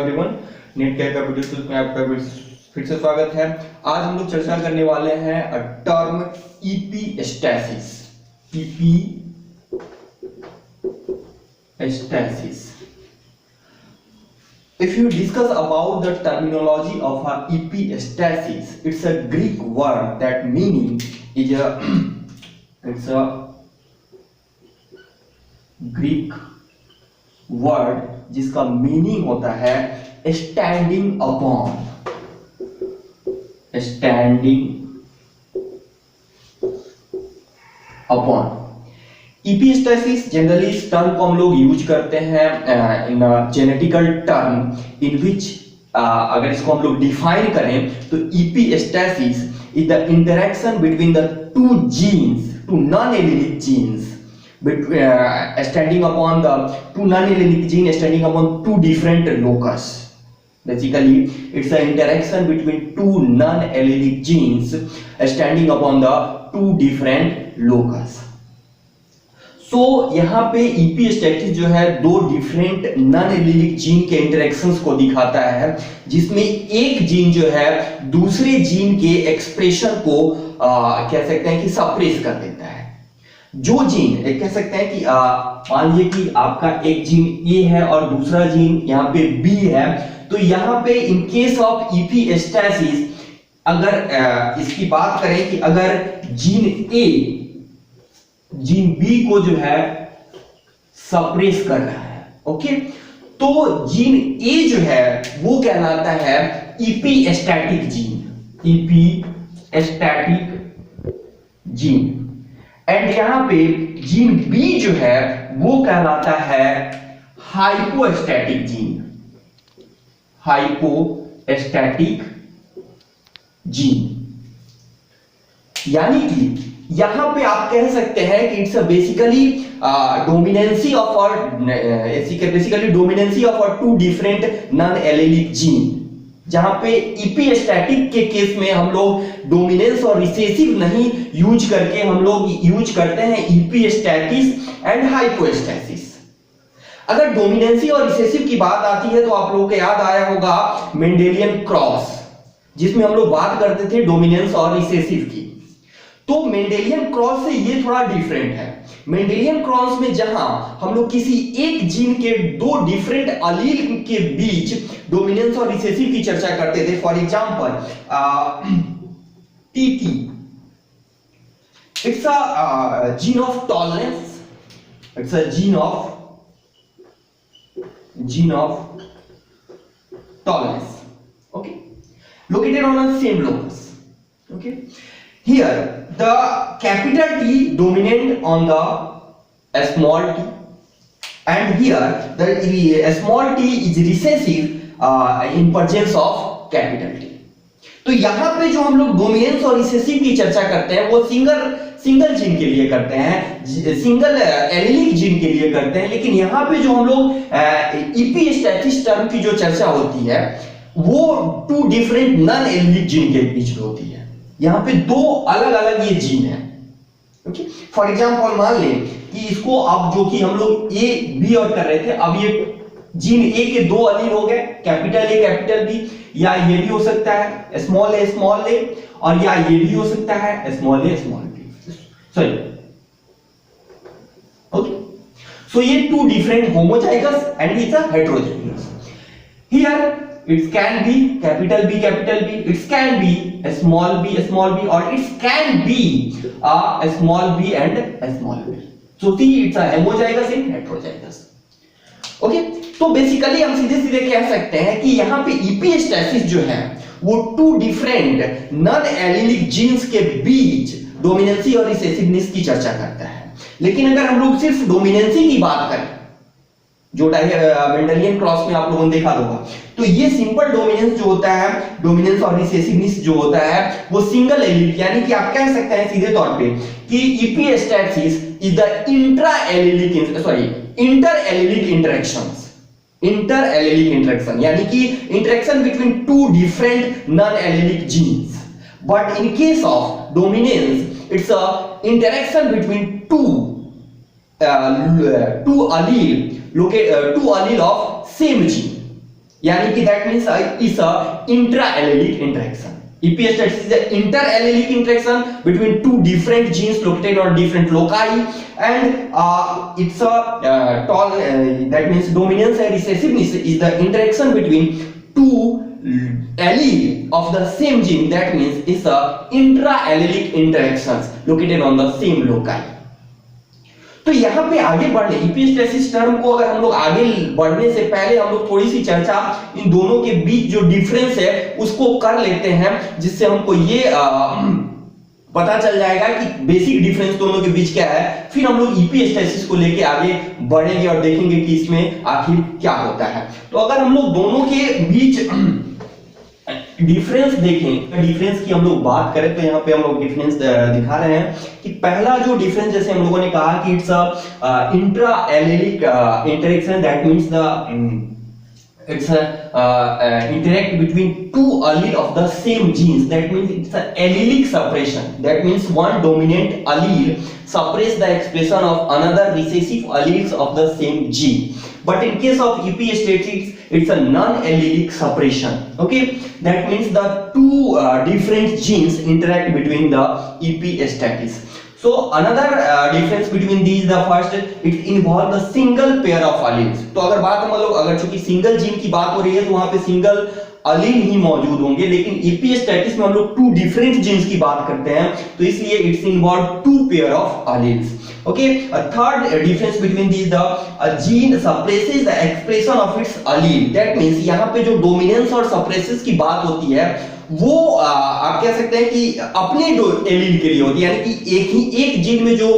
Everyone, NEET care का video में आपका फिर से स्वागत है। आज हम लोग चर्चा करने वाले हैं term इपीस्टैसिस। If you discuss about the terminology of epistasis, it's a Greek word that meaning is it's a Greek word जिसका मीनिंग होता है स्टैंडिंग अपॉन। इपीस्टैसिस जनरली इस टर्म को हम लोग यूज करते हैं इन जेनेटिकल टर्म इन विच अगर इसको हम लोग डिफाइन करें तो epistasis is the interaction between the two genes, two non allelic genes standing upon the two non-allelic genes standing upon two different locus. Basically, it's an interaction between two non-allelic genes standing upon the two different locus. So यहाँ पे epistasis जो है दो different non-allelic gene के interactions को दिखाता है, जिसमें एक जीन जो है दूसरे जीन के एक्सप्रेशन को कह सकते हैं कि सप्रेस कर देता है। जो जीन एक कह सकते हैं कि मान लीजिए कि आपका एक जीन ए है और दूसरा जीन यहाँ पे बी है, तो यहाँ पे इन केस ऑफ इपीस्टैसिस अगर इसकी बात करें कि अगर जीन ए जीन बी को जो है सप्रेस कर रहा है, ओके, तो जीन ए जो है वो कहलाता है इपीस्टैटिक जीन एंड यहां पे जीन बी जो है वो कहलाता है हाइपोस्टैटिक जीन। यानी कि यहां पे आप कह सकते हैं कि it's basically dominancy of two different non allelic gene, जहां पे इपीस्टैटिक के केस में हम लोग डोमिनेंस और रिसेसिव नहीं यूज करके हम लोग यूज करते हैं इपीस्टैसिस एंड हाइपोस्टैसिस। अगर डोमिनेंसी और रिसेसिव की बात आती है तो आप लोगों को याद आया होगा मेंडेलियन क्रॉस, जिसमें हम लोग बात करते थे डोमिनेंस और रिसेसिव की। तो मेंडेलियन क्रॉस से ये थोड़ा डिफरेंट है। मेंडेलियन क्रॉस में जहां हम लोग किसी एक जीन के दो डिफरेंट अलील के बीच डोमिनेंस और रिसेसिव की चर्चा करते थे, for example TT, it's a gene of tolerance, it's a gene of tolerance, okay, located on the same locus, okay. Here the capital T dominant on the small t, and here the small t is recessive in presence of capital T. तो यहाँ पे जो हम लोग dominance और recessive की चर्चा करते हैं वो सिंगल जीन के लिए करते हैं, सिंगल एलिलिक जीन के लिए करते हैं, लेकिन यहाँ पे जो हम लोग इपीस्टैसिस टर्म की जो चर्चा होती है वो two different non allelic gene के बीच में होती है। यहाँ पे दो अलग अलग ये जीन है, ओके। फॉर एग्जांपल मान लें कि इसको अब जो कि हम लोग ए बी और कर रहे थे, अब ये जीन ए के दो अलील हो गए, कैपिटल ए कैपिटल बी, या ये भी हो सकता है स्मॉल ए और या ये भी हो सकता है small a small b, sorry, okay. So ये two different homozygous and it's a heterozygous. Here it can be capital B, it can be a small b, or it can be a small b and a small b. So see, it's a homozygous and heterozygous. Okay, तो basically हम सीधे कह सकते हैं कि यहाँ पे इपीस्टैसिस जो है वो two different non allelic genes के बीच डोमिनेंसी और रिसेसिवनेस की चर्चा करता है। लेकिन अगर हम लोग सिर्फ डोमिनेंसी की बात करें, जो मेंडेलियन क्रॉस में आप लोगों ने देखा होगा, तो ये सिंपल डोमिनेंस जो होता है, डोमिनेंस और रिसेसिवनेस जो होता है वो सिंगल एलिलिक, यानी कि आप कह सकते हैं सीधे तौर पे कि epistasis is the inter allelic interaction, यानी कि interaction between two different non allelic genes. But in case of dominance it's a interaction between two allele of same gene, यानी कि that means is a intra allelic interaction. EP status is an inter-allelic interaction between two different genes located on different loci, and it's a that means dominance and recessiveness is the interaction between two allele of the same gene. That means it's a intra-allelic interactions located on the same loci. तो यहाँ पे आगे बढ़ने इपिस्टेसिस term को अगर हम लोग आगे बढ़ने से पहले हम लोग थोड़ी सी चर्चा इन दोनों के बीच जो डिफरेंस है उसको कर लेते हैं, जिससे हमको ये पता चल जाएगा कि बेसिक डिफरेंस दोनों के बीच क्या है. फिर हम लोग इपिस्टेसिस को लेके आगे बढ़ेंगे और देखेंगे कि इसमें आखिर क्या होता है. तो अगर हम लोग दोनों के बीच डिफरेंस देखें, डिफरेंस की हम लोग बात करें तो यहाँ पे हम लोग डिफरेंस दिखा रहे हैं कि पहला जो डिफरेंस जैसे हम लोगों ने कहा कि it's a intra allelic interaction. That means the it's a interact between two allele of the same genes. That means it's an allelic suppression. That means one dominant allele suppress the expression of another recessive alleles of the same gene. But in case of epistasis, it's a non-allelic suppression. Okay, that means the two different genes interact between the epistasis. So another difference between these, the first it involve the single pair of alleles. तो अगर बात हम लोग अगर चूंकि single gene की बात हो रही है तो वहां पे सिंगल अलील ही मौजूद होंगे, लेकिन epistasis में हम लोग टू डिफरेंट जीन्स की बात करते हैं तो इसलिए it's involve two pair of alleles. Okay, a third difference between these, the gene suppresses the expression of its allele. That means यहाँ पे जो dominance और suppresses की बात होती है वो आप कह सकते हैं कि अपने दो एलील के लिए होती है, यानी कि एक जीन में जो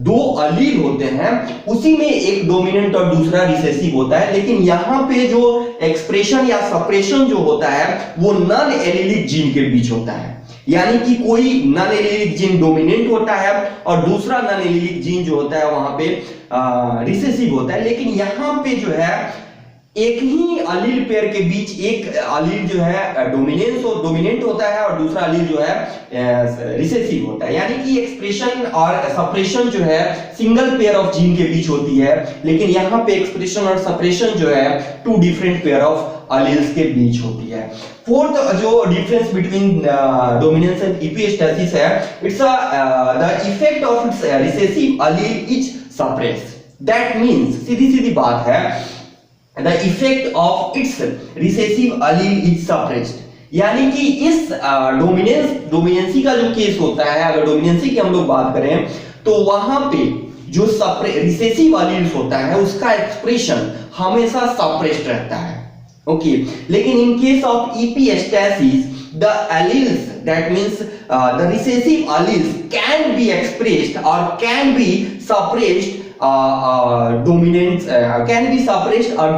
दो अलील होते हैं उसी में एक डोमिनेंट और दूसरा रिसेसिव होता है, लेकिन यहाँ पे जो एक्सप्रेशन या सप्रेशन जो होता है वो नॉन एलीलिक जीन के बीच होता है. यानी कि कोई नॉन एलीलिक जीन डोमिनेंट होता है और दूसरा नॉन एलीलिक जीन जो होता है वहां पे रिसेसिव होता है, लेकिन यहाँ पे जो है एक ही अलील पेयर के बीच एक अलील जो है डोमिनेंट होता है और दूसरा अलील जो है रिसेसिव होता है. यानी कि एक्सप्रेशन और सप्रेशन जो है सिंगल पेयर ऑफ जीन के बीच होती है, लेकिन यहाँ पे एक्सप्रेशन और सप्रेशन जो है two different pair of alleles के बीच होती है. फोर्थ जो difference between dominance and epistasis है, it's the effect of it's recessive allele is suppressed. That means सीधी बात है, the effect of its recessive allele is suppressed. यानी कि इस डोमिनेंसी का जो केस होता है, अगर डोमिनेंसी की हम लोग बात करें तो वहां पे जो रिसेसिव अलील्स होता है उसका एक्सप्रेशन हमेशा सप्रेस्ड रहता है. ओके, लेकिन इन case of epistasis the alleles, that means the recessive alleles can be expressed or can be suppressed dominant can be suppressed or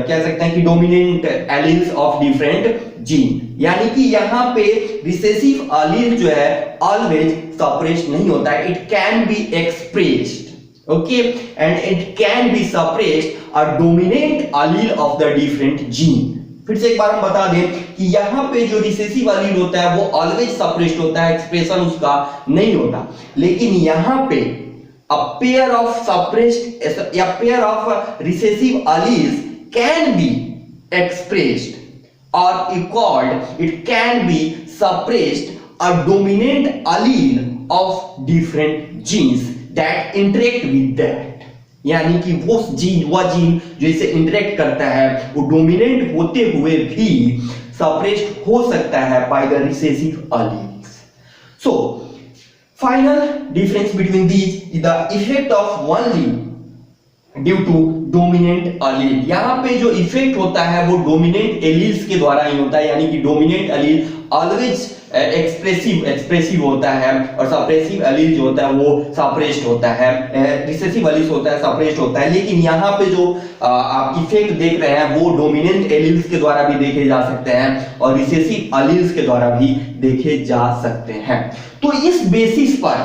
कह सकते हैं कि dominant alleles of different gene. यानी कि यहाँ पे recessive allele जो है always suppressed नहीं होता है, it can be expressed. Okay, and it can be suppressed a dominant allele of the different gene. फिर से एक बार हम बता दें कि यहाँ पे जो रिसेसिव allele होता है वो ऑलवेज सप्रेस्ड होता है, एक्सप्रेशन उसका नहीं होता, लेकिन यहाँ पे a pair of suppressed a pair of recessive alleles can be expressed or called it can be suppressed a dominant allele of different genes that interact with that. यानी कि वो जीन जो इसे इंटरेक्ट करता है वो डोमिनेंट होते हुए भी सप्रेस्ड हो सकता है by the recessive alleles. So final difference between these is the effect of one allele due to dominant allele. यहाँ पे जो इफेक्ट होता है वो डोमिनेंट एलील्स के द्वारा ही होता है, यानी कि डोमिनेंट एलील ऑलवेज एक्सप्रेसिव होता है और सप्रेसिव एलील जो होता है वो सप्रेस्ड होता है, रिसेसिव एलील होता है सप्रेस्ड होता है. लेकिन यहाँ पे जो आप इफेक्ट देख रहे हैं वो डोमिनेंट एलील्स के द्वारा भी देखे जा सकते हैं और रिसेसिव एलील्स के द्वारा भी देखे जा सकते हैं. तो इस बेसिस पर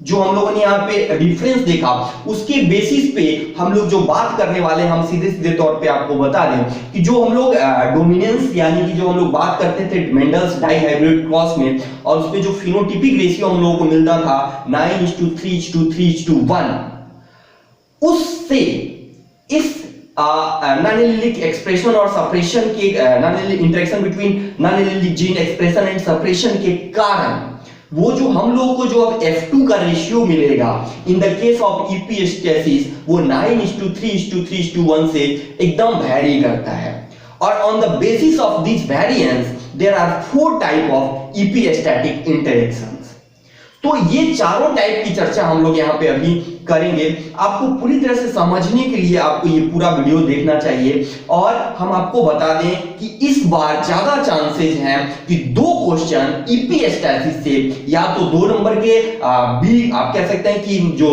जो हम लोगों ने यहाँ पे डिफरेंस देखा उसके बेसिस पे हम लोग जो बात करने वाले, हम सीधे तौर पे आपको बता दें कि जो हम लोग डोमिनेंस यानी कि जो हम लोग बात करते थे मेंडल्स डाइहाइब्रिड क्रॉस में और उसमें जो फिनोटिपिक रेशियो हम लोगों को मिलता था 9:3:3:1, उससे इस नॉन एलिलिक एक्सप्रेशन और सप्रेशन के non allylic interaction between non allelic gene expression and suppression के कारण वो जो हम लोगों को जो अब F2 का रेशियो मिलेगा in the case of epistasis वो 9:3:3:1 से एकदम वैरी करता है। और on the basis of this variance there are 4 type of epistatic interactions. तो ये चारों टाइप की चर्चा हम लोग यहाँ पे अभी करेंगे। आपको पूरी तरह से समझने के लिए आपको ये पूरा वीडियो देखना चाहिए। और हम आपको बता दें कि इस बार ज्यादा चांसेस हैं कि 2 क्वेश्चन इपीएस्टैसिस से या तो 2 नंबर के बी आप कह सकते हैं कि जो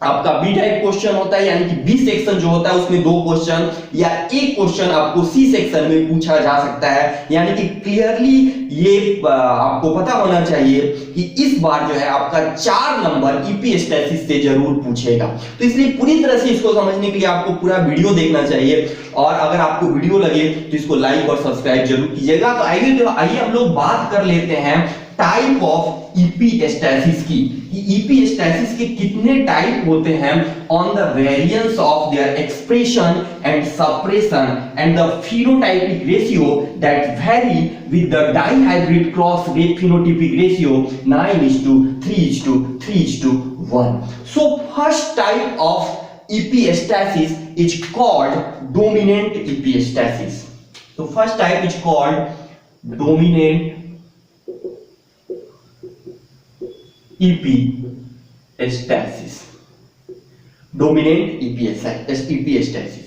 आपका बी टाइप क्वेश्चन होता है यानी कि बी सेक्शन जो होता है उसमें 2 क्वेश्चन या एक क्वेश्चन आपको सी सेक्शन में पूछा जा सकता है। यानी कि क्लियरली ये आपको पता होना चाहिए कि इस बार जो है आपका 4 नंबर इपीएस्टैसिस से जरूर पूछेगा। तो इसलिए पूरी तरह से इसको समझने के लिए आपको पूरा वीडियो देखना चाहिए। और अगर आपको वीडियो लगे तो इसको लाइक और सब्सक्राइब जरूर कीजिएगा। तो आइए हम लोग बात कर लेते हैं टाइप ऑफ इपीएस्टैसिस की, इपीएस्टैसिस के कितने टाइप होते हैं on the variance of their expression and suppression and the phenotypic ratio that very with the dihybrid cross phenotypic ratio 9:3:3:1। So first type of epistasis is called dominant epistasis. So first type is called dominant epistasis. Dominant epistasis.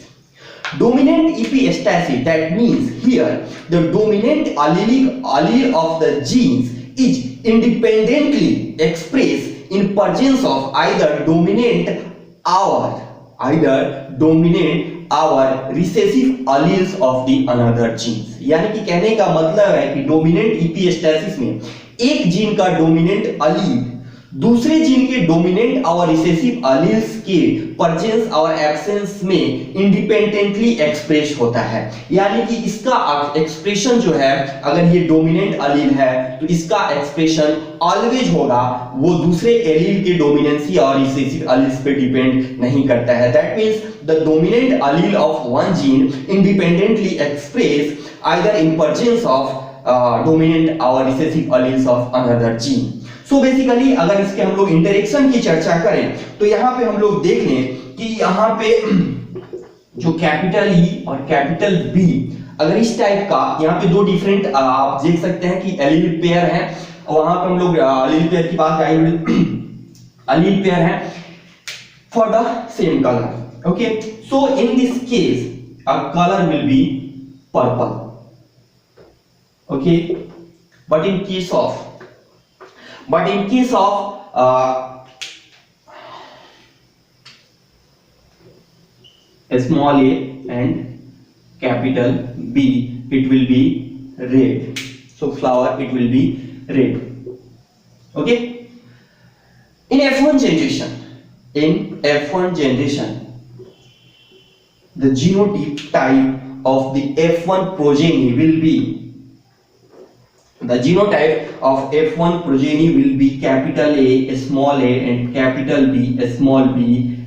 Dominant epistasis, that means here the dominant allele of the genes is independently expressed in presence of either dominant our recessive alleles of the another genes। यानी कि कहने का मतलब है कि dominant इपीएस्टैसिस में एक gene का डोमिनेंट अलील दूसरे जीन के डोमिनेंट और रिसेसिव अलील्स के प्रेजेंस और एब्सेंस में इंडिपेंडेंटली एक्सप्रेस होता है। यानी कि इसका एक्सप्रेशन जो है अगर ये डोमिनेंट अलील है तो इसका एक्सप्रेशन ऑलवेज होगा, वो दूसरे एलील के डोमिनेंसी और रिसेसिव अलील्स पे डिपेंड नहीं करता है। That means the dominant allele of one gene independently express either in presence of dominant और recessive alleles of another gene. So basically अगर इसके हम लोग इंटरेक्शन की चर्चा करें तो यहाँ पे हम लोग देख लें कि यहाँ पे जो कैपिटल ई और कैपिटल बी अगर इस टाइप का यहाँ पे 2 डिफरेंट आप देख सकते हैं कि एलील पेयर है और वहां पे हम लोग एलील पेयर की बात करेंगे। एलील पेयर है for the same colour. Okay, so in this case a colour will be purple. Okay, but in case of small a and capital B, it will be red. So flower it will be red. Okay, in F1 generation the genotype type of the F1 progeny will be capital A, small a and capital B, small b,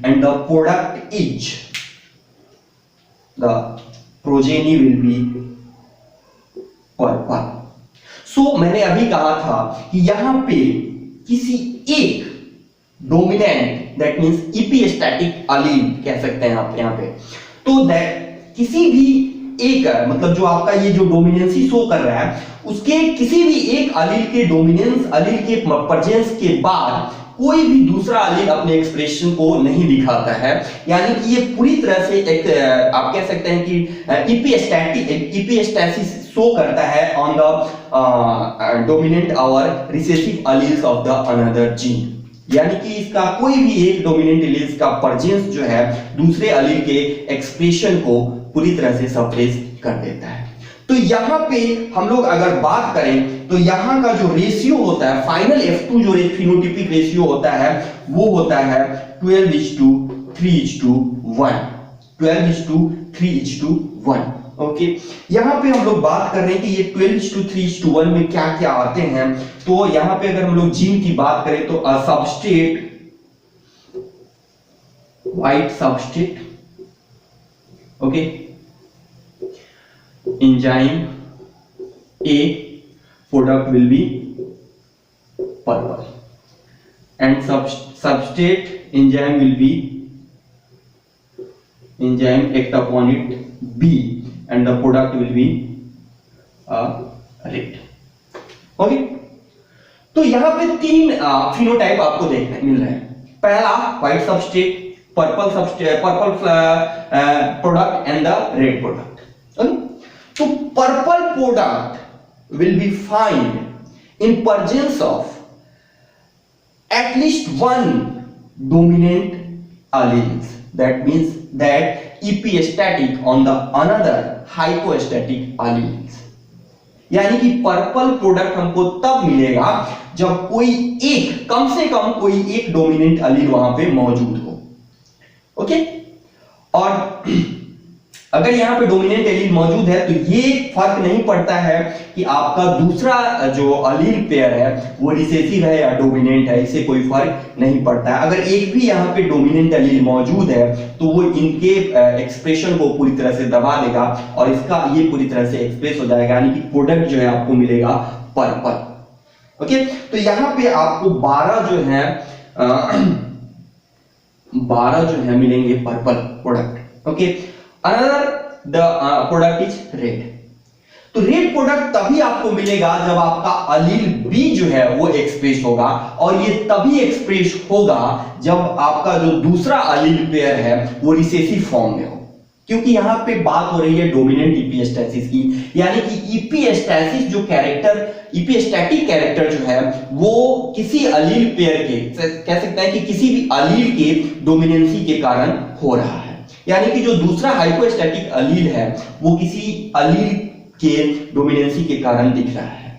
and the product is the progeny will be purple. So मैंने अभी कहा था कि यहाँ पे किसी एक dominant that means इपीस्टैटिक अलील कह सकते हैं आप यहाँ पे, तो दैट किसी भी एक मतलब जो आपका ये जो डोमिनेंसी शो कर रहा है उसके किसी भी एक अलील के डोमिनेंस अलील के प्रेजेंस के बाद कोई भी दूसरा अलील अपने एक्सप्रेशन को नहीं दिखाता है। यानी कि ये पूरी तरह से एक आप कह सकते हैं कि इपीस्टैसिस शो करता है ऑन द डोमिनेंट और recessive alleles of the another gene. यानी कि इसका कोई भी एक डोमिनेंट एलील्स का प्रेजेंस जो है दूसरे अलील के एक्सप्रेशन को पूरी तरह से सप्रेस कर देता है। तो यहाँ पे हम लोग अगर बात करें तो यहाँ का जो रेशियो होता है फाइनल F2 जो फिनोटाइपिक रेशियो होता है वो होता है 12:3:1। 12:3:1। ओके, यहाँ पे हम लोग बात कर रहे हैं कि ये 12:3:1 में क्या क्या आते हैं। तो यहाँ पे अगर हम लोग जीन की बात करें तो substrate, white substrate, okay, enzyme A product will be purple and substrate enzyme will be enzyme act upon it B and the product will be red. Okay, तो यहां पे तीन फिनोटाइप आपको देखने मिल रहे हैं। पहला white substrate, purple substrate, purple product and the red product. Okay, तो purple product will be find in presence of at least one dominant alleles. That means that epistatic on the another hypostatic alleles. यानी कि purple product हमको तब मिलेगा जब कोई एक, कम से कम कोई एक डोमिनेंट अलील वहां पे मौजूद हो। ओके, और अगर यहाँ पे डोमिनेंट एलील मौजूद है तो ये फर्क नहीं पड़ता है कि आपका दूसरा जो अलील पेयर है वो रिसेसिव है या डोमिनेंट है, इससे कोई फर्क नहीं पड़ता है। अगर एक भी यहाँ पे डोमिनेंट अलील मौजूद है तो वो इनके एक्सप्रेशन को पूरी तरह से दबा देगा और इसका ये पूरी तरह से एक्सप्रेस हो जाएगा, यानी कि प्रोडक्ट जो है आपको मिलेगा पर्पल। ओके, तो यहाँ पे आपको 12 जो है मिलेंगे purple product. Okay, another the product is red. तो रेड प्रोडक्ट तभी आपको मिलेगा जब आपका अलील बी जो है वो एक्सप्रेस होगा, और ये तभी एक्सप्रेस होगा जब आपका जो दूसरा अलील पेयर है वो रिसेसिव फॉर्म में हो, क्योंकि यहां पे बात हो रही है डोमिनेंट इपिस्टेसिस की, यानी कि इपिस्टेसिस जो कैरेक्टर, इपिस्टैटिक कैरेक्टर जो है वो किसी अलील पेयर के, कह सकते हैं कि किसी भी अलील के डोमिनेंसी के कारण हो रहा है, यानी कि जो दूसरा हाइपोस्टैटिक अलील है वो किसी अलील के डोमिनेंसी के कारण दिख रहा है।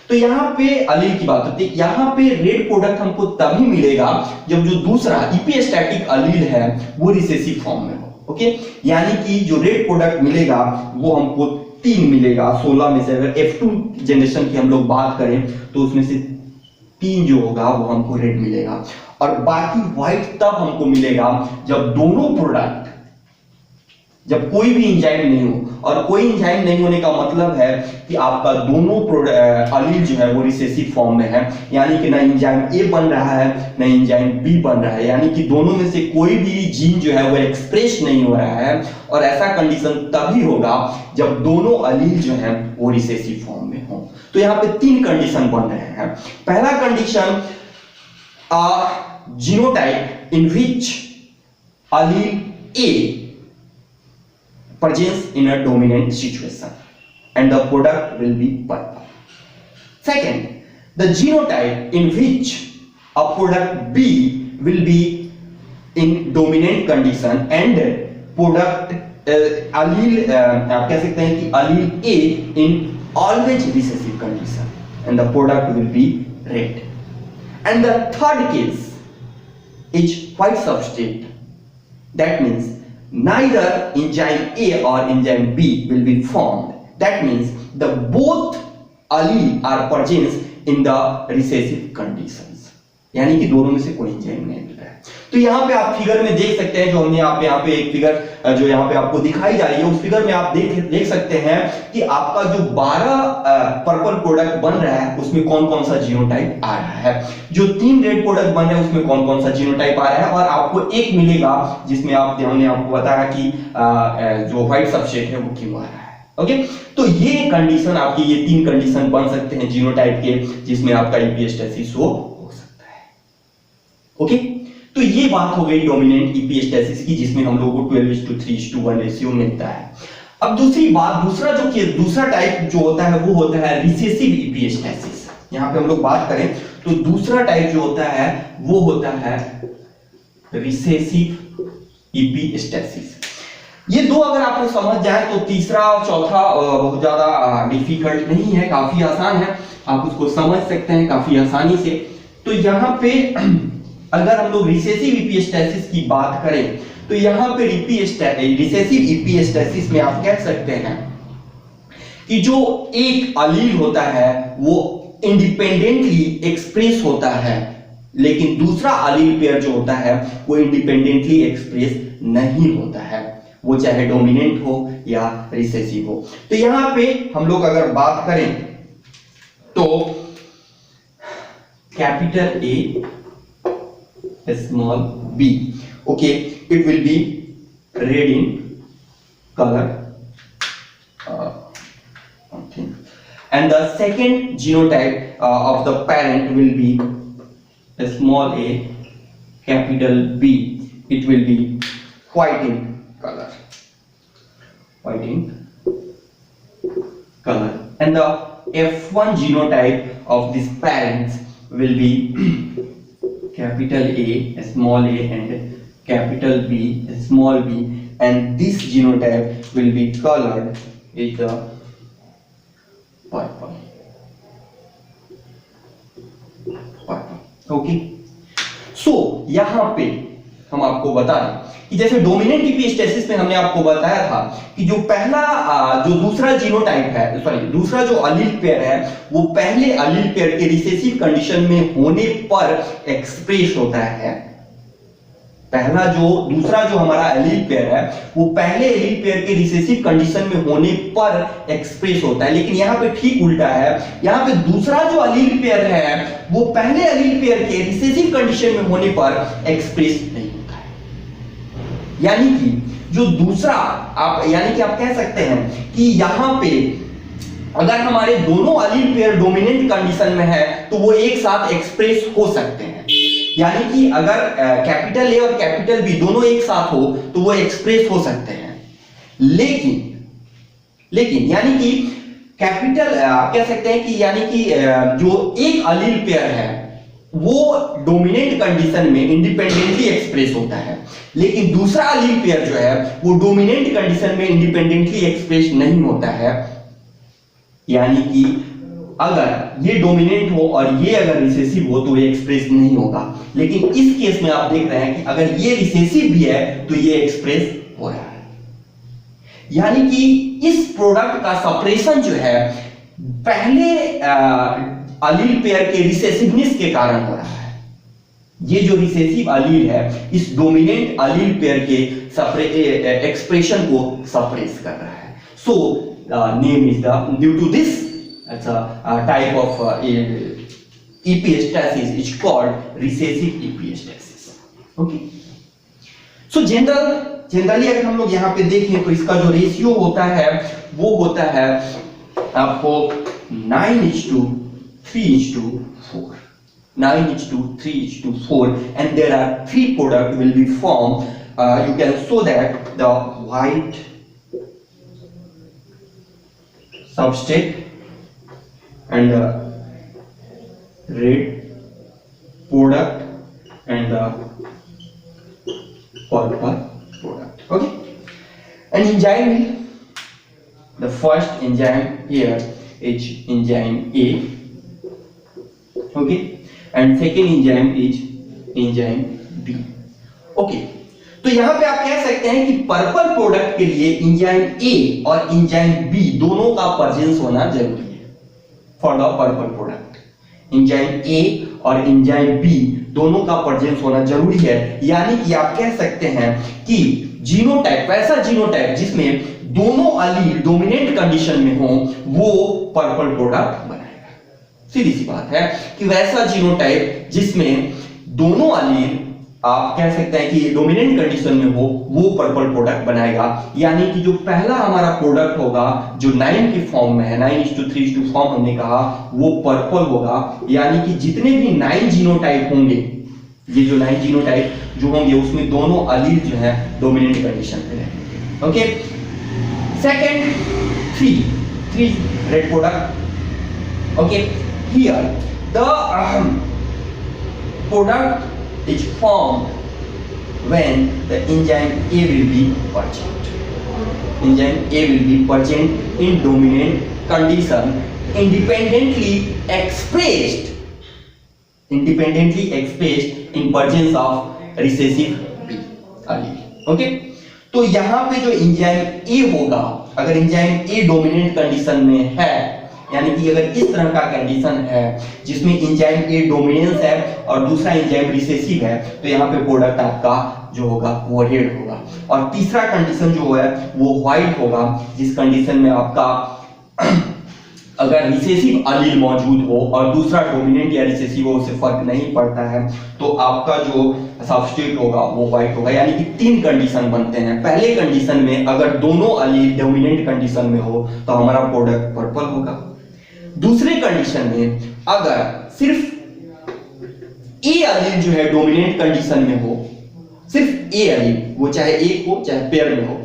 तो यहाँ पे अलील की बात होती है, यहाँ पे रेड प्रोडक्ट हमको तभी मिलेगा जब जो दूसरा इपिस्टैटिक अलील है वो रिसेसिव फॉर्म में हो। ओके, यानी कि जो रेड प्रोडक्ट मिलेगा वो हमको 3 मिलेगा 16 में से। अगर F2 जनरेशन की हम लोग बात करें तो उसमें से 3 जो होगा वो हमको रेड मिलेगा, और बाकी व्हाइट तब हमको मिलेगा जब दोनों प्रोडक्ट, जब कोई भी एंजाइम नहीं हो, और कोई एंजाइम नहीं होने का मतलब है कि आपका दोनों अलील जो है वो रिसेसिव फॉर्म में है, यानी कि ना एंजाइम ए बन रहा है ना एंजाइम बी बन रहा है, यानी कि दोनों में से कोई भी जीन जो है वो एक्सप्रेस नहीं हो रहा है, और ऐसा कंडीशन तभी होगा जब दोनों अलील जो है वो रिसेसिव फॉर्म में हो। तो यहाँ पे 3 कंडीशन बन रहे हैं। पहला condition, genotype in which allele A presence in a dominant situation and the product will be purple. Second, the genotype in which a product B will be in dominant condition and product allele, आप कह सकते हैं कि allele A in always recessive condition and the product will be red. And the third case is white substrate. That means neither enzyme A or enzyme B will be formed. That means the both allele are present in the recessive conditions. यानी कि दोनों में से कोई enzyme नहीं मिल रहा है। तो यहाँ पे आप फिगर में देख सकते हैं, जो हमने यहाँ पे एक फिगर जो यहाँ पे आपको दिखाई जा रही है, उस फिगर में आप देख सकते हैं कि आपका जो 12 पर्पल प्रोडक्ट बन रहा है उसमें कौन कौन सा जीनोटाइप आ रहा है, जो 3 रेड प्रोडक्ट बन रहे हैं उसमें कौन कौन सा जीनोटाइप आ रहा है, और आपको एक मिलेगा जिसमें हमने आपको बताया कि जो व्हाइट सबस्ट्रेट है वो क्यों आ रहा है। ओके, तो ये कंडीशन आपकी, ये 3 कंडीशन बन सकते हैं जीनोटाइप के जिसमें आपका इपिस्टेसिस हो सकता है। ओके, तो ये बात हो गई डोमिनेंट इपिस्टेसिस की, जिसमें हम लोगों को 12:3:1 रेशियो मिलता है। अब दूसरी बात, दूसरा टाइप जो होता है वो होता है रिसेसिव इपिस्टेसिस। यहाँ पे हम लोग बात करें तो दूसरा टाइप जो होता है वो होता है रिसेसिव इपिस्टेसिस। ये दो अगर आपको समझ जाए तो तीसरा और चौथा बहुत ज्यादा डिफिकल्ट नहीं है, काफी आसान है, आप उसको समझ सकते हैं काफी आसानी से। तो यहाँ पे अगर हम लोग रिसेसिव इपिस्टेसिस की बात करें तो यहाँ पे रिसेसिव इपिस्टेसिस में आप कह सकते हैं कि जो एक अलील होता है वो इंडिपेंडेंटली एक्सप्रेस होता है, लेकिन दूसरा अलील पेयर जो होता है वो इंडिपेंडेंटली एक्सप्रेस नहीं होता है। वो चाहे डोमिनेंट हो या रिसेसिव हो। तो यहां पे हम लोग अगर बात करें तो capital A small B, okay, it will be red in colour, and the second genotype of the parent will be a small a capital B, it will be white in color, white in color, and the F1 genotype of this parents will be capital A small a and capital B small b, and this genotype will be colored with the purple, okay. So यहां पे हम आपको बता दें कि जैसे dominant इपिस्टेसिस में हमने आपको बताया था कि जो पहला जो दूसरा जीनोटाइप है, सॉरी दूसरा जो अलील पेयर है वो पहले अलील पेयर के रिसेसिव कंडीशन में होने पर एक्सप्रेस होता है। पहला जो दूसरा जो हमारा एलील पेयर है वो पहले एलील पेयर के रिसेसिव कंडीशन में होने पर एक्सप्रेस होता है, लेकिन यहाँ पे ठीक उल्टा है। यहाँ पे दूसरा जो एलील पेयर है वो पहले एलील पेयर के रिसेसिव कंडीशन में होने पर एक्सप्रेस नहीं होता है। यानी कि जो दूसरा यानी कि आप कह सकते हैं कि यहाँ पे अगर हमारे दोनों एलील पेयर डोमिनेंट कंडीशन में है तो वो एक साथ एक्सप्रेस हो सकते हैं। यानी कि अगर कैपिटल ए और कैपिटल बी दोनों एक साथ हो तो वो एक्सप्रेस हो सकते हैं, लेकिन यानी कि कैपिटल कह सकते हैं कि यानी कि जो एक अलील पेयर है वो डोमिनेंट कंडीशन में इंडिपेंडेंटली एक्सप्रेस होता है, लेकिन दूसरा अलील पेयर जो है वो डोमिनेंट कंडीशन में इंडिपेंडेंटली एक्सप्रेस नहीं होता है। यानी कि अगर ये डोमिनेंट हो और ये अगर रिसेसिव हो तो ये एक्सप्रेस नहीं होगा, लेकिन इस केस में आप देख रहे हैं कि अगर ये रिसेसिव भी है तो ये एक्सप्रेस हो रहा है। यानी कि इस प्रोडक्ट का सेपरेशन जो है पहले अलील पेयर के रिसेसिवनेस के कारण हो रहा है। ये जो रिसेसिव अलील है इस डोमिनेंट अलील पेयर के एक्सप्रेशन को सप्रेस कर रहा है। So name is the due to this it's a type of epistasis is called recessive epistasis, okay। so generally अगर हम लोग यहाँ पे देखें तो इसका जो रेशियो होता है वो होता है आपको 9:3:4, 9:3:4, and there are 3 product will be formed. You can show that the white substrate and the red product and the purple product, okay। and enzyme, the first enzyme here is enzyme A, okay, and second enzyme is enzyme B, okay। तो यहां पे आप कह सकते हैं कि purple product के लिए एंजाइम ए और एंजाइम बी दोनों का प्रेजेंस होना जरूरी है for the purple product. Enzyme A और एंजाइम बी दोनों का प्रेजेंस होना जरूरी है। यानी कि आप कह सकते हैं कि जीनोटाइप, वैसा जीनोटाइप जिसमें दोनों अलील डोमिनेंट कंडीशन में हो वो पर्पल प्रोडक्ट बनाएगा। सीधी सी बात है कि वैसा जीनोटाइप जिसमें दोनों अलील आप कह सकते हैं कि डोमिनेंट कंडीशन में हो वो पर्पल प्रोडक्ट बनाएगा। यानी कि जो पहला हमारा प्रोडक्ट होगा जो 9 के फॉर्म में है, 9:3 फॉर्म हमने कहा, वो पर्पल होगा। यानी कि जितने भी 9 जीनोटाइप होंगे, ये जो 9 जीनोटाइप जो होंगे उसमें दोनों अलील जो है डोमिनेंट कंडीशन में रहेंगे, okay. Second 3 red product, okay. Here the product is formed when the enzyme A will be present. Enzyme A will be present in dominant condition, independently expressed in presence of recessive B allele. Okay? तो यहाँ पे जो enzyme A होगा, अगर enzyme A dominant condition में है, यानी कि अगर इस तरह का कंडीशन है जिसमें एंजाइम ए डोमिनेंस है और दूसरा एंजाइम रिसेसिव है, तो यहाँ पे प्रोडक्ट आपका जो होगा वो रेड होगा, और तीसरा कंडीशन जो है वो व्हाइट होगा, जिस कंडीशन में आपका अगर रिसेसिव अलील मौजूद हो और दूसरा डोमिनेंट या रिसेसिव हो, उससे फर्क नहीं पड़ता है, तो आपका जो सबस्ट्रेट होगा वो व्हाइट होगा। यानी कि तीन कंडीशन बनते हैं। पहले कंडीशन में अगर दोनों अलील डोमिनेंट कंडीशन में हो तो हमारा प्रोडक्ट पर्पल होगा। दूसरे कंडीशन में अगर सिर्फ ए अलील जो है डोमिनेंट कंडीशन में हो, सिर्फ ए अलील, वो चाहे एक हो चाहे पेयर में हो,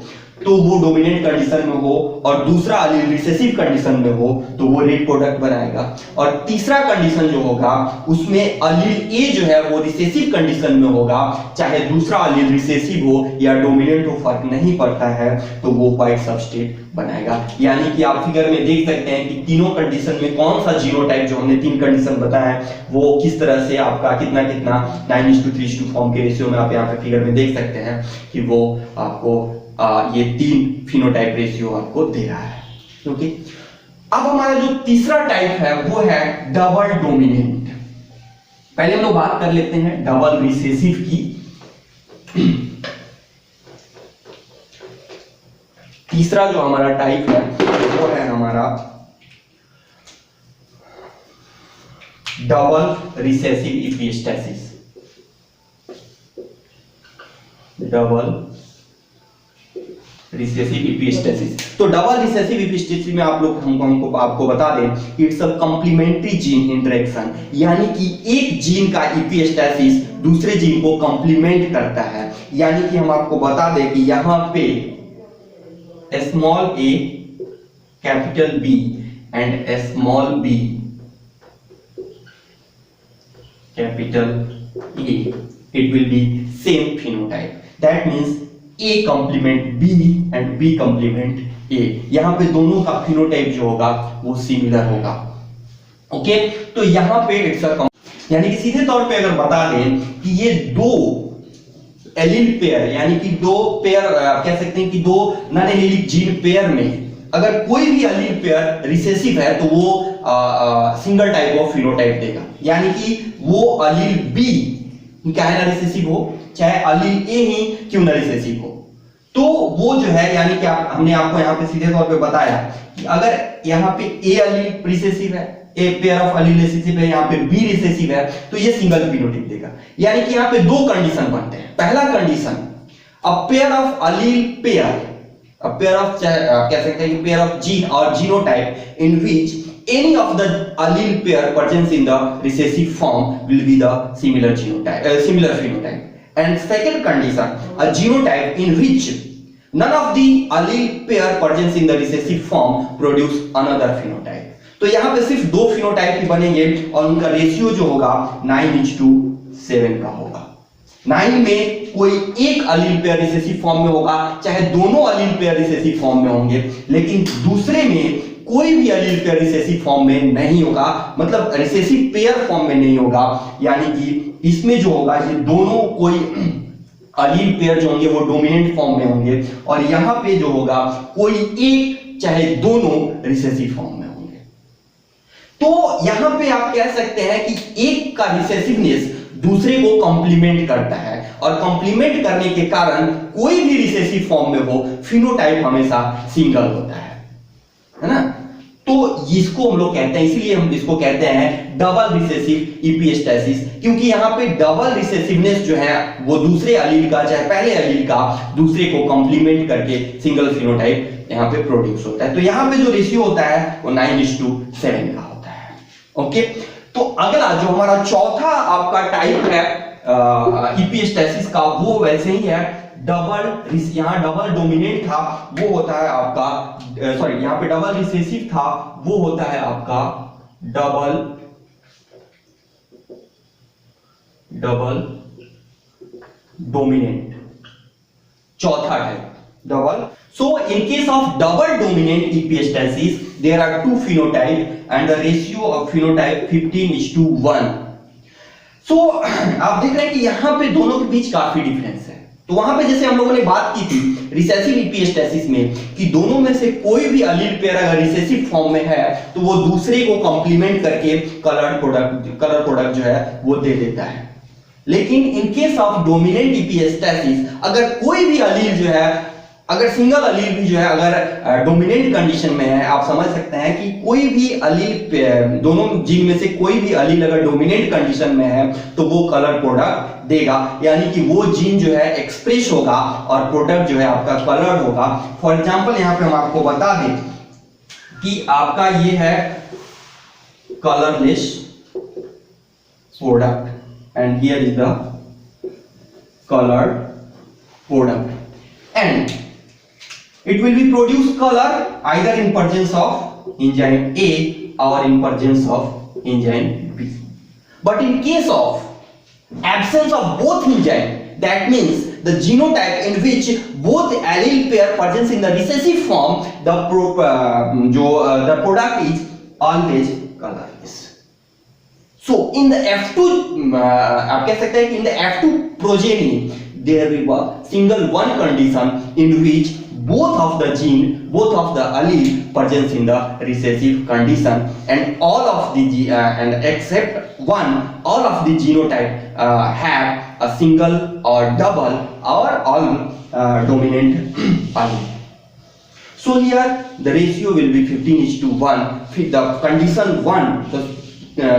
तो वो डोमिनेंट कंडीशन में हो, और दूसरा अलील रिसेसिव कंडीशन में हो तो वो रेड प्रोडक्ट बनाएगा। और तीसरा कंडीशन जो होगा उसमें अलील ए जो है वो रिसेसिव कंडीशन में होगा, चाहे दूसरा अलील रिसेसिव हो या डोमिनेंट हो, फर्क नहीं पड़ता है, तो वो व्हाइट सबस्ट्रेट बनाएगा। यानी कि आप फिगर में देख सकते हैं कि तीनों कंडीशन में कौन सा जीनोटाइप, जो हमने तीन कंडीशन बताया वो किस तरह से आपका कितना कितना 9:3 फॉर्म के रेशियो में आप यहाँ पे फिगर में देख सकते हैं कि वो आपको ये तीन फिनोटाइप रेशियो आपको दे रहा है। ओके, अब हमारा जो तीसरा टाइप है वो है डबल डोमिनेंट। पहले हम लोग बात कर लेते हैं डबल रिसेसिव की। तीसरा जो हमारा टाइप है वो है हमारा double recessive epistasis. Double recessive epistasis. तो डबल रिसेसिव इपिस्टेसिस में आप लोग हमको आपको बता दें, it's a complementary gene interaction, यानी कि एक जीन का इपिस्टेसिस दूसरे जीन को कंप्लीमेंट करता है। यानी कि हम आपको बता दें कि यहां पे small a capital B and small b capital A, it will be same phenotype. That means A complement B and B complement A. यहां पे दोनों का फिनोटाइप जो होगा वो सिमिलर होगा। ओके, तो यहां पे इट्स अ, यानी कि सीधे तौर पे अगर बता दें कि ये दो एलील पेयर, यानी कि दो पेयर कह सकते हैं कि दो नॉन एलीलिक जीन पेयर में अगर कोई भी एलील पेयर रिसेसिव है तो वो सिंगल टाइप ऑफ फिनोटाइप देगा। यानी कि वो एलील बी क्या है ना रिसेसिव हो, चाहे एलील ए ही क्यों ना रिसेसिव हो, तो वो जो है, यानी कि हमने आपको यहाँ पे सीधे तौर पे बताया कि अगर यहाँ पे ए एलील रिसेसिव है, a pair of allele recessive है, यहाँ पे बी रिसेसिव है, तो ये सिंगल फिनोटाइप देगा। यानी कि यहाँ पे दो कंडीशन बनते हैं। पहला condition, a pair of allele pair, a pair of कह सकते हैं कि पेयर ऑफ जीन और genotype in which any of the allele pair present in the recessive form will be the similar genotype, similar phenotype. And second condition, a genotype in which none of the allele pair present in the recessive form produce another phenotype. तो यहाँ पे सिर्फ दो phenotype ही बनेंगे और उनका ratio जो होगा 9:7 का होगा। 9 में कोई एक अलील पेयर रिसेसिव फॉर्म में होगा, चाहे दोनों अलील पेयर रिसेसिव फॉर्म में होंगे, लेकिन दूसरे में कोई भी एलील पेयर रिसेसिव फॉर्म में नहीं होगा, मतलब रिसेसिव पेयर फॉर्म में नहीं होगा। यानी कि इसमें जो होगा ये दोनों कोई एलील पेयर जो होंगे वो डोमिनेंट फॉर्म में होंगे, और यहां पे जो होगा कोई एक चाहे दोनों रिसेसिव फॉर्म में होंगे। तो यहां पे आप कह सकते हैं कि एक का रिसेसिवनेस दूसरे को कंप्लीमेंट करता है, और कंप्लीमेंट करने के कारण कोई भी रिसेसिव फॉर्म में हो फिनोटाइप हमेशा सिंगल होता है ना। तो इसको हम लोग कहते हैं, इसीलिए हम इसको कहते हैं डबल रिसेसिव इपिस्टेसिस, क्योंकि यहां पे डबल रिसेसिवनेस जो है वो दूसरे एलील का चाहे पहले एलील का दूसरे को कंप्लीमेंट करके सिंगल फिनोटाइप यहां पे प्रोड्यूस होता है। तो यहां पे जो रेशियो होता है वो 9:7 का होता है। ओके, तो अगला जो हमारा चौथा आपका टाइप है इपिस्टेसिस का, वो वैसे ही है डबल, यहां डबल डोमिनेंट था वो होता है आपका, सॉरी यहां पे डबल रिसेसिव था वो होता है आपका डबल डोमिनेंट। चौथा है double. So in case of double dominant epistasis there are two phenotype and the ratio of phenotype 15:1। So आप देख रहे हैं कि यहां पे दोनों के बीच काफी डिफरेंस है। तो वहां पे जैसे हम लोगों ने बात की थी रिसेसिव इपिस्टेसिस में कि दोनों में से कोई भी एलील पेयर अगर रिसेसिव फॉर्म में है तो वो दूसरे को कंप्लीमेंट करके कलर प्रोडक्ट जो है वो दे देता है। लेकिन इन केस ऑफ डोमिनेंट इपिस्टेसिस अगर कोई भी अलील जो है, अगर सिंगल अलील भी जो है अगर डोमिनेंट कंडीशन में है, आप समझ सकते हैं कि कोई भी अलील, दोनों जीन में से कोई भी अलील अगर डोमिनेंट कंडीशन में है तो वो कलर प्रोडक्ट देगा, यानी कि वो जीन जो है एक्सप्रेस होगा और प्रोडक्ट जो है आपका कलर होगा। फॉर एग्जांपल यहां पे हम आपको बता दें कि आपका ये है colourless product and here is the colored product and it will be produce color either in presence of enzyme A or in presence of enzyme B. But in case of absence of both enzyme, that means the genotype in which both allele pair presents in the recessive form, the product is always colorless. So in the F2 आप कह सकते हैं कि in the F2 progeny there will be a single one condition in which both of the gene, both of the allele presents in the recessive condition and all of the and except one, all of the genotype have a single or double or all dominant allele. So here the ratio will be 15:1. The condition 1,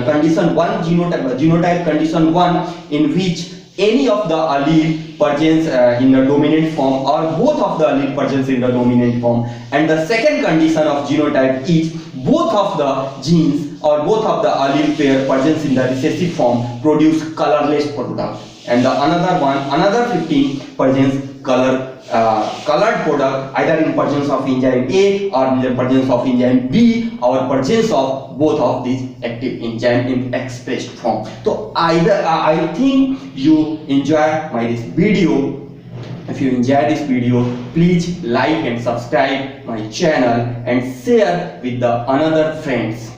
condition 1 genotype condition 1 in which any of the allele presents in the dominant form or both of the allele presents in the dominant form, and the second condition of genotype is both of the genes or both of the allele pair presents in the recessive form produce colorless product, and the another 15 presents colored product either in presence of enzyme A or in the presence of enzyme B or presence of both of these active enzyme in expressed form. So either I think you enjoy this video. If you enjoy this video, please like and subscribe my channel and share with the another friends.